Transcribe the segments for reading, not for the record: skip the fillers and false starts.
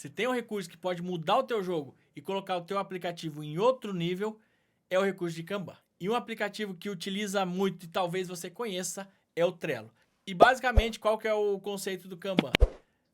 se tem um recurso que pode mudar o teu jogo e colocar o teu aplicativo em outro nível, é o recurso de Kanban. E um aplicativo que utiliza muito e talvez você conheça é o Trello. E basicamente, qual que é o conceito do Kanban?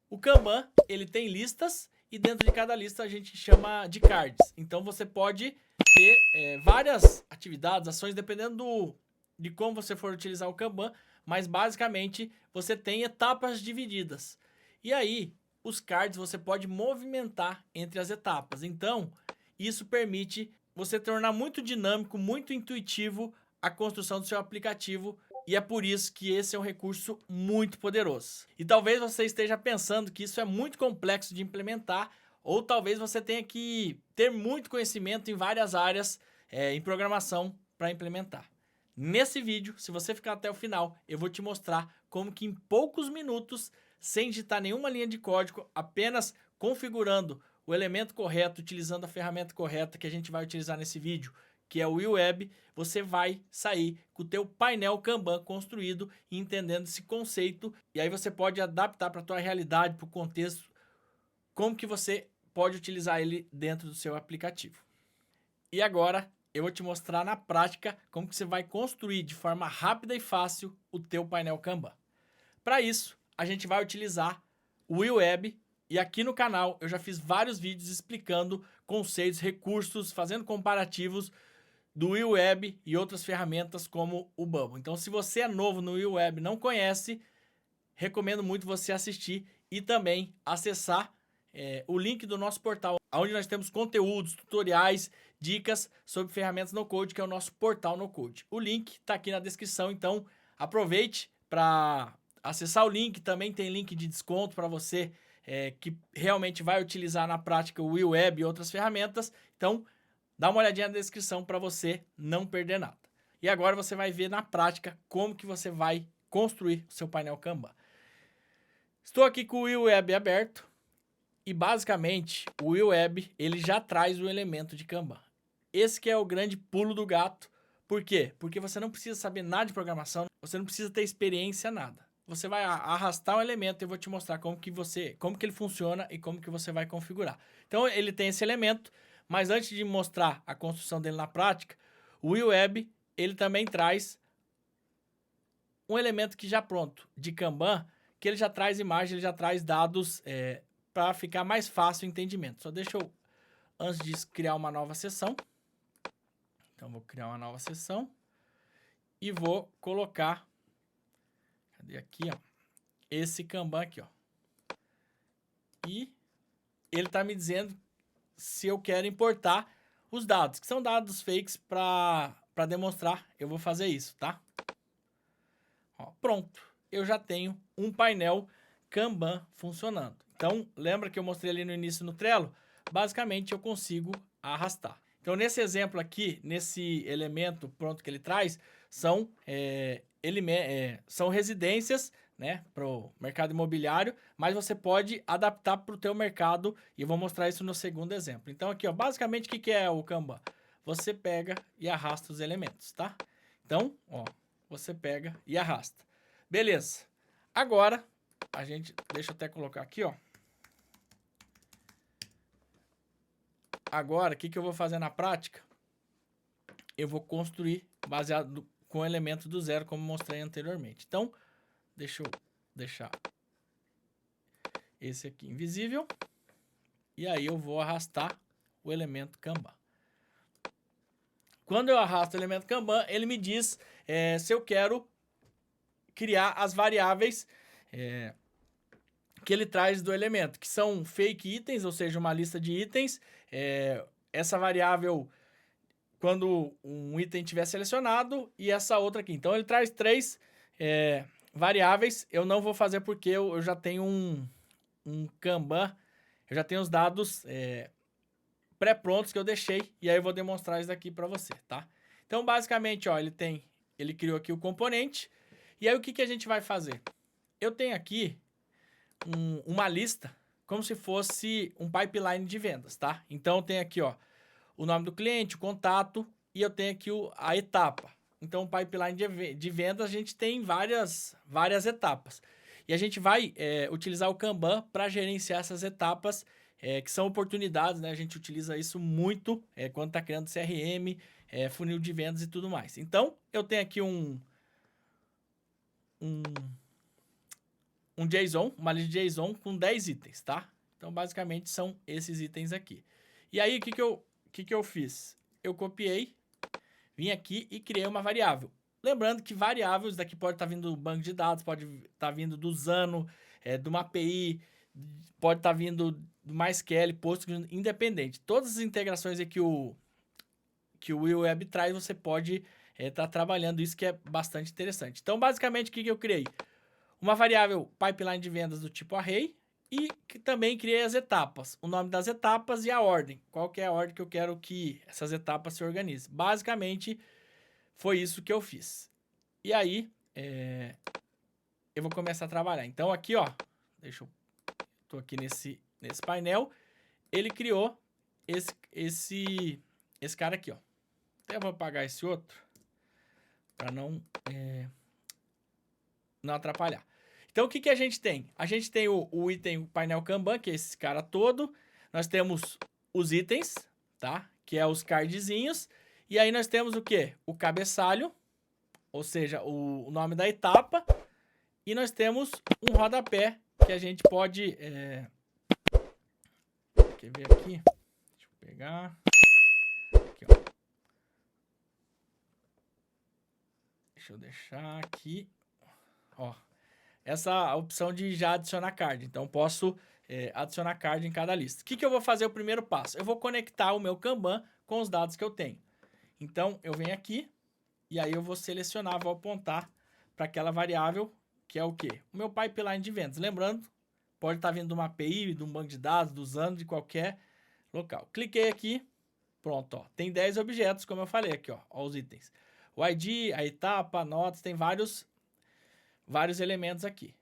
O Kanban, ele tem listas e dentro de cada lista a gente chama de cards. Então você pode ter várias atividades, ações, dependendo de como você for utilizar o Kanban, mas basicamente você tem etapas divididas. E aí, os cards você pode movimentar entre as etapas. Então, isso permite você tornar muito dinâmico, muito intuitivo a construção do seu aplicativo. E é por isso que esse é um recurso muito poderoso. E talvez você esteja pensando que isso é muito complexo de implementar, ou talvez você tenha que ter muito conhecimento em várias áreas em programação para implementar. Nesse vídeo, se você ficar até o final, eu vou te mostrar como que em poucos minutos, sem digitar nenhuma linha de código, apenas configurando o elemento correto, utilizando a ferramenta correta que a gente vai utilizar nesse vídeo, que é o UWeb, você vai sair com o teu painel Kanban construído e entendendo esse conceito. E aí você pode adaptar para a tua realidade, para o contexto, como que você pode utilizar ele dentro do seu aplicativo. E agora eu vou te mostrar na prática como que você vai construir de forma rápida e fácil o teu painel Kanban. Para isso, a gente vai utilizar o UWeb. E aqui no canal eu já fiz vários vídeos explicando conceitos, recursos, fazendo comparativos do UWeb e outras ferramentas como o Bubble. Então, se você é novo no UWeb e não conhece, recomendo muito você assistir e também acessar o link do nosso portal, onde nós temos conteúdos, tutoriais, dicas sobre ferramentas no Code, que é o nosso portal no Code. O link está aqui na descrição, então aproveite para acessar o link. Também tem link de desconto para você que realmente vai utilizar na prática o UWeb e outras ferramentas. Então, dá uma olhadinha na descrição para você não perder nada. E agora você vai ver na prática como que você vai construir o seu painel Kanban. Estou aqui com o UWeb aberto e basicamente o UWeb ele já traz o elemento de Kanban. Esse que é o grande pulo do gato. Por quê? Porque você não precisa saber nada de programação, você não precisa ter experiência, nada. Você vai arrastar um elemento e eu vou te mostrar como que ele funciona e como que você vai configurar. Então ele tem esse elemento, mas antes de mostrar a construção dele na prática, o UWeb ele também traz um elemento que já pronto, de Kanban, que ele já traz imagem, ele já traz dados para ficar mais fácil o entendimento. Só deixa eu, antes disso, criar uma nova sessão. Então, vou criar uma nova sessão e vou colocar, cadê aqui, ó, esse Kanban aqui, ó. E ele está me dizendo se eu quero importar os dados, que são dados fakes para demonstrar. Eu vou fazer isso, tá? Ó, pronto, eu já tenho um painel Kanban funcionando. Então, lembra que eu mostrei ali no início no Trello? Basicamente, eu consigo arrastar. Então, nesse exemplo aqui, nesse elemento pronto que ele traz, são residências, né, para o mercado imobiliário, mas você pode adaptar para o teu mercado e eu vou mostrar isso no segundo exemplo. Então, aqui, ó, basicamente, o que é o Kanban? Você pega e arrasta os elementos, tá? Então, ó, você pega e arrasta. Beleza. Agora, deixa eu até colocar aqui, ó. Agora, o que eu vou fazer na prática? Eu vou construir baseado com elemento do zero, como mostrei anteriormente. Então, deixa eu deixar esse aqui invisível. E aí eu vou arrastar o elemento Kanban. Quando eu arrasto o elemento Kanban, ele me diz se eu quero criar as variáveis que ele traz do elemento, que são fake itens, ou seja, uma lista de itens. Essa variável, quando um item estiver selecionado, e essa outra aqui. Então, ele traz três variáveis. Eu não vou fazer porque eu já tenho um Kanban, eu já tenho os dados pré-prontos que eu deixei, e aí eu vou demonstrar isso daqui para você, tá? Então, basicamente, ó, ele criou aqui o componente, e aí o que a gente vai fazer? Eu tenho aqui uma lista, como se fosse um pipeline de vendas, tá? Então, eu tenho aqui, ó, o nome do cliente, o contato, e eu tenho aqui a etapa. Então, o pipeline de vendas, a gente tem várias etapas. E a gente vai utilizar o Kanban para gerenciar essas etapas, que são oportunidades, né? A gente utiliza isso muito quando está criando CRM, funil de vendas e tudo mais. Então, eu tenho aqui um JSON, uma lista de JSON com 10 itens, tá? Então, basicamente, são esses itens aqui. E aí, o que eu fiz? Eu copiei, vim aqui e criei uma variável. Lembrando que variáveis daqui pode estar vindo do banco de dados, pode estar vindo do Zano, de uma API, pode estar vindo do MySQL, Postgres, independente. Todas as integrações aí que o Will Web traz, você pode estar trabalhando isso, que é bastante interessante. Então, basicamente, o que eu criei? Uma variável pipeline de vendas do tipo array e que também criei as etapas, o nome das etapas e a ordem. Qual que é a ordem que eu quero que essas etapas se organizem? Basicamente, foi isso que eu fiz. E aí, eu vou começar a trabalhar. Então, aqui, ó, tô aqui nesse painel, ele criou esse cara aqui, ó. Até vou apagar esse outro para não atrapalhar. Então, o que a gente tem? A gente tem o item o painel Kanban, que é esse cara todo. Nós temos os itens, tá? Que é os cardzinhos. E aí nós temos o quê? O cabeçalho, ou seja, o nome da etapa. E nós temos um rodapé que a gente pode... Quer ver aqui? Deixa eu pegar... Aqui, ó. Deixa eu deixar aqui... Ó, essa opção de já adicionar card. Então, posso adicionar card em cada lista. O que eu vou fazer o primeiro passo? Eu vou conectar o meu Kanban com os dados que eu tenho. Então, eu venho aqui e aí eu vou selecionar, vou apontar para aquela variável que é o quê? O meu pipeline de vendas. Lembrando, pode estar vindo de uma API, de um banco de dados, dos anos, de qualquer local. Cliquei aqui, pronto, ó. Tem 10 objetos, como eu falei aqui, ó os itens. O ID, a etapa, notas, tem vários elementos aqui.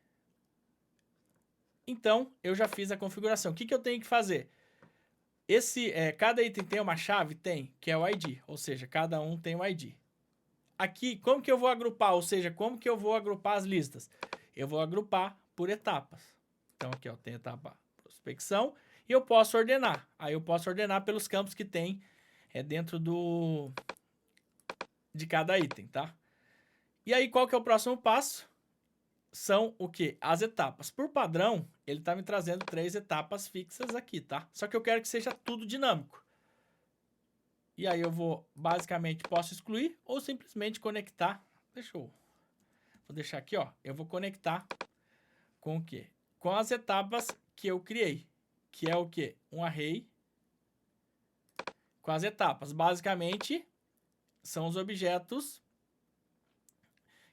Então, eu já fiz a configuração. O que eu tenho que fazer? Cada item tem uma chave? Tem, que é o ID. Ou seja, cada um tem um ID. Aqui, como que eu vou agrupar? Ou seja, como que eu vou agrupar as listas? Eu vou agrupar por etapas. Então, aqui, ó, tem etapa prospecção e eu posso ordenar. Aí eu posso ordenar pelos campos que tem dentro de cada item, tá? E aí, qual que é o próximo passo? São o quê? As etapas. Por padrão, ele está me trazendo 3 etapas fixas aqui, tá? Só que eu quero que seja tudo dinâmico. E aí eu vou, basicamente, posso excluir ou simplesmente conectar. Vou deixar aqui, ó. Eu vou conectar com o quê? Com as etapas que eu criei. Que é o quê? Um array com as etapas. Basicamente, são os objetos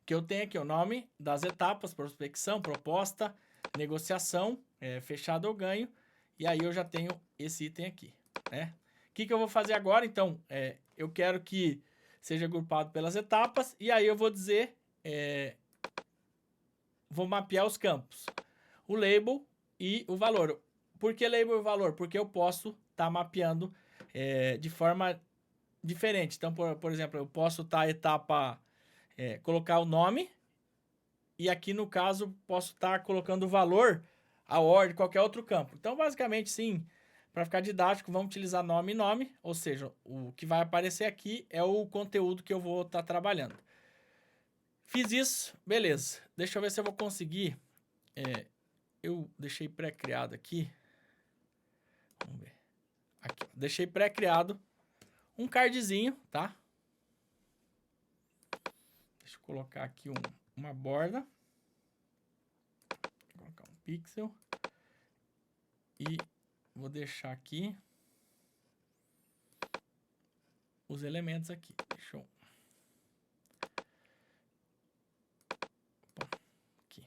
que eu tenho aqui, o nome das etapas, prospecção, proposta, negociação, fechado ou ganho, e aí eu já tenho esse item aqui, né? O que eu vou fazer agora? Então, eu quero que seja agrupado pelas etapas, e aí eu vou dizer, vou mapear os campos, o label e o valor. Por que label e valor? Porque eu posso estar mapeando de forma diferente. Então, por exemplo, eu posso estar a etapa... colocar o nome e aqui no caso posso estar colocando o valor, a ordem, qualquer outro campo. Então basicamente sim, para ficar didático, vamos utilizar nome e nome, ou seja, o que vai aparecer aqui é o conteúdo que eu vou estar trabalhando. Fiz isso, beleza. Deixa eu ver se eu vou conseguir. Eu deixei pré-criado aqui. Vamos ver. Aqui, deixei pré-criado um cardzinho, tá? Deixa eu colocar aqui uma borda. Vou colocar um pixel. E vou deixar aqui os elementos aqui. Deixa eu... Opa, aqui.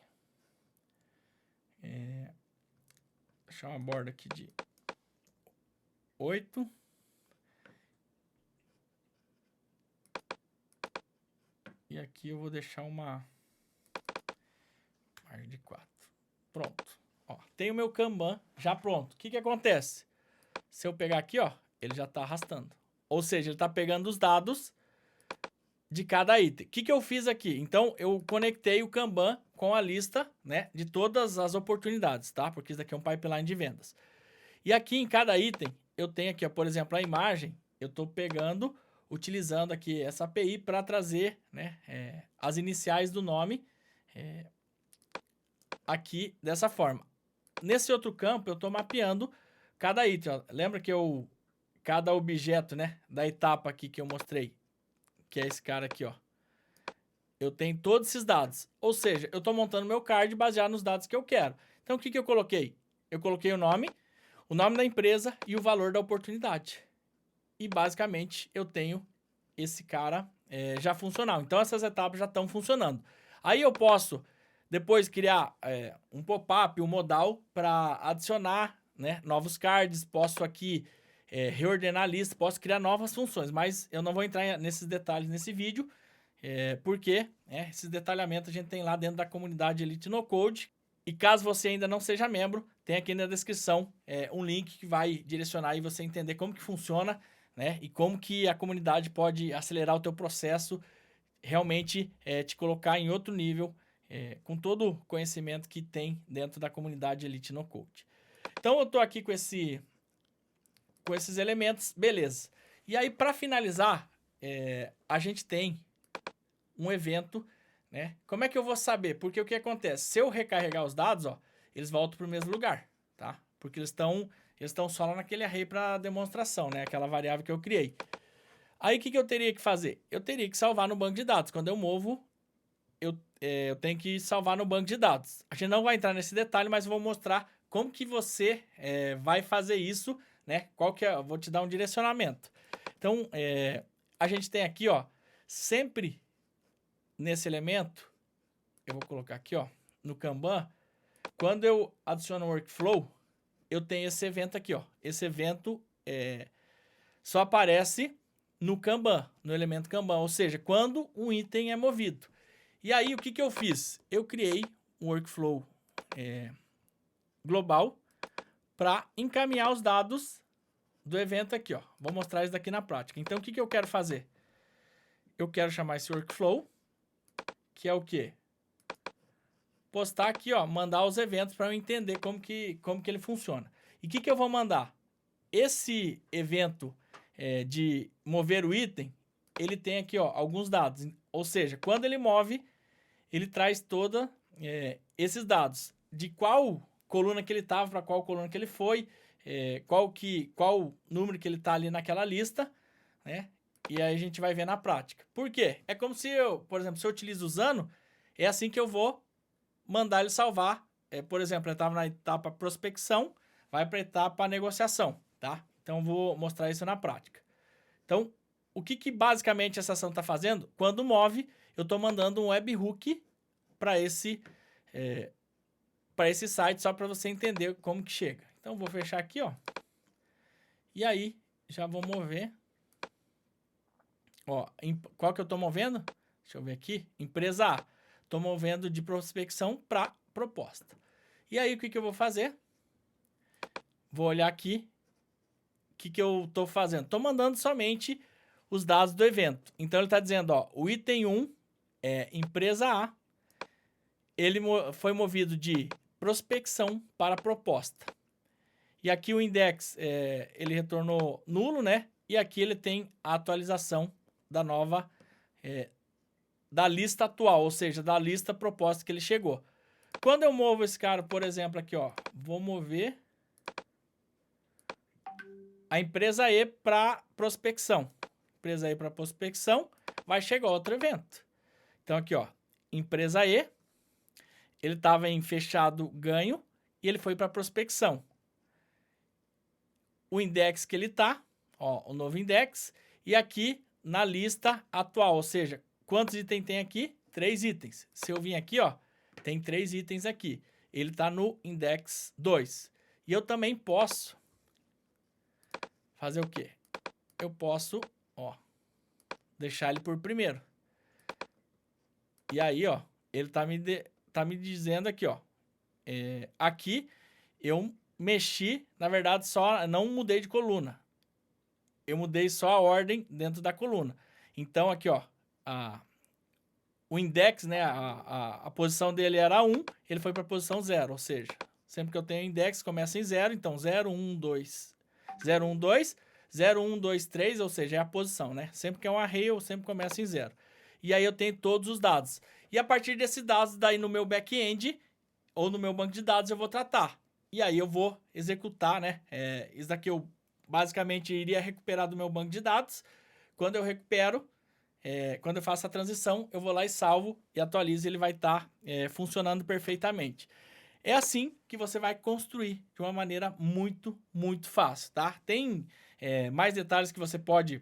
Deixar uma borda aqui de 8. E aqui eu vou deixar uma margem de 4. Pronto. Ó, tem o meu Kanban já pronto. O que acontece? Se eu pegar aqui, ó, ele já está arrastando. Ou seja, ele está pegando os dados de cada item. O que eu fiz aqui? Então, eu conectei o Kanban com a lista, né, de todas as oportunidades, tá? Porque isso daqui é um pipeline de vendas. E aqui em cada item, eu tenho aqui, ó, por exemplo, a imagem, eu estou pegando, utilizando aqui essa API para trazer, né, as iniciais do nome aqui dessa forma. Nesse outro campo, eu estou mapeando cada item. Ó. Lembra que cada objeto, né, da etapa aqui que eu mostrei, que é esse cara aqui, ó. Eu tenho todos esses dados. Ou seja, eu estou montando meu card baseado nos dados que eu quero. Então, o que eu coloquei? Eu coloquei o nome da empresa e o valor da oportunidade. E, basicamente, eu tenho esse cara já funcional. Então, essas etapas já estão funcionando. Aí, eu posso, depois, criar um pop-up, um modal, para adicionar, né, novos cards. Posso aqui reordenar a lista, posso criar novas funções. Mas eu não vou entrar nesses detalhes nesse vídeo, porque esses detalhamentos a gente tem lá dentro da comunidade Elite No Code. E caso você ainda não seja membro, tem aqui na descrição um link que vai direcionar aí você entender como que funciona, né? E como que a comunidade pode acelerar o teu processo, realmente te colocar em outro nível, com todo o conhecimento que tem dentro da comunidade Elite No Code. Então eu tô aqui com esses elementos, beleza. E aí, para finalizar, a gente tem um evento, né? Como é que eu vou saber? Porque o que acontece? Se eu recarregar os dados, ó, eles voltam para o mesmo lugar, tá? Porque eles estão só lá naquele array para demonstração, né? Aquela variável que eu criei. Aí, o que eu teria que fazer? Eu teria que salvar no banco de dados. Quando eu movo, eu tenho que salvar no banco de dados. A gente não vai entrar nesse detalhe, mas eu vou mostrar como que você vai fazer isso, né? Vou te dar um direcionamento. Então, a gente tem aqui, ó, sempre nesse elemento, eu vou colocar aqui, ó, no Kanban, quando eu adiciono o workflow, eu tenho esse evento aqui, ó. Esse evento só aparece no Kanban, no elemento Kanban, ou seja, quando um item é movido. E aí, o que eu fiz? Eu criei um workflow global para encaminhar os dados do evento aqui, ó. Vou mostrar isso daqui na prática. Então, o que eu quero fazer? Eu quero chamar esse workflow, que é o quê? Postar aqui, ó, mandar os eventos para eu entender como que ele funciona. E o que eu vou mandar? Esse evento de mover o item, ele tem aqui, ó, alguns dados. Ou seja, quando ele move, ele traz toda esses dados. De qual coluna que ele estava, para qual coluna que ele foi, qual número que ele está ali naquela lista, né? E aí a gente vai ver na prática. Por quê? É como se por exemplo, se eu utilizo usando, é assim que eu vou mandar ele salvar. Por exemplo, ele estava na etapa prospecção, vai para a etapa negociação, tá? Então, vou mostrar isso na prática. Então, o que basicamente essa ação está fazendo? Quando move, eu estou mandando um webhook para esse site, só para você entender como que chega. Então, vou fechar aqui, ó. E aí, já vou mover. Ó, qual que eu estou movendo? Deixa eu ver aqui. Empresa A. Estou movendo de prospecção para proposta. E aí, o que eu vou fazer? Vou olhar aqui. O que eu estou fazendo? Estou mandando somente os dados do evento. Então, ele está dizendo, ó, o item 1 é empresa A. Ele foi movido de prospecção para proposta. E aqui o index, ele retornou nulo, né? E aqui ele tem a atualização da nova, da lista atual, ou seja, da lista proposta que ele chegou. Quando eu movo esse cara, por exemplo, aqui, ó, vou mover a empresa E para prospecção. Empresa E para prospecção, vai chegar outro evento. Então, aqui, ó, empresa E, ele estava em fechado ganho e ele foi para prospecção. O index que ele tá, ó, o novo index, e aqui na lista atual, ou seja, quantos itens tem aqui? 3 itens. Se eu vim aqui, ó, tem 3 itens aqui. Ele está no index 2. E eu também posso fazer o quê? Eu posso, ó, deixar ele por primeiro. E aí, ó, ele tá me dizendo aqui, ó, aqui eu mexi, na verdade, não mudei de coluna. Eu mudei só a ordem dentro da coluna. Então, aqui, ó, o index, né, a posição dele era 1, ele foi para a posição 0, ou seja, sempre que eu tenho index começa em 0, então 0, 1, 2, 0, 1, 2, 0, 1, 2, 3, ou seja, é a posição, né? Sempre que é um array, eu sempre começo em 0. E aí eu tenho todos os dados. E a partir desses dados, daí no meu back-end, ou no meu banco de dados, eu vou tratar. E aí eu vou executar, né? Isso daqui eu basicamente iria recuperar do meu banco de dados. Quando eu recupero, quando eu faço a transição, eu vou lá e salvo e atualizo e ele vai estar funcionando perfeitamente. É assim que você vai construir de uma maneira muito, muito fácil, tá? Tem mais detalhes que você pode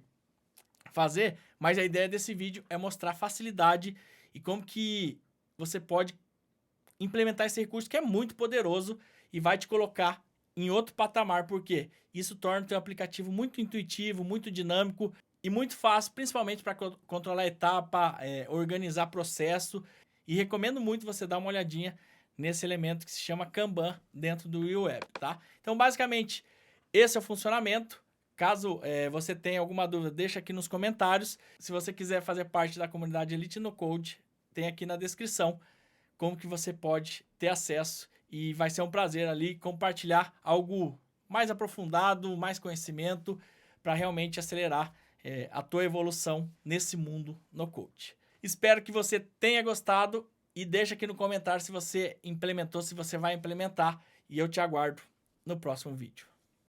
fazer, mas a ideia desse vídeo é mostrar a facilidade e como que você pode implementar esse recurso que é muito poderoso e vai te colocar em outro patamar, porque isso torna o teu aplicativo muito intuitivo, muito dinâmico e muito fácil, principalmente para controlar etapa, organizar processo. E recomendo muito você dar uma olhadinha nesse elemento que se chama Kanban dentro do UWeb, tá? Então, basicamente, esse é o funcionamento. Caso você tenha alguma dúvida, deixa aqui nos comentários. Se você quiser fazer parte da comunidade Elite no Code, tem aqui na descrição como que você pode ter acesso e vai ser um prazer ali compartilhar algo mais aprofundado, mais conhecimento para realmente acelerar a tua evolução nesse mundo no Code. Espero que você tenha gostado e deixa aqui no comentário se você implementou, se você vai implementar e eu te aguardo no próximo vídeo.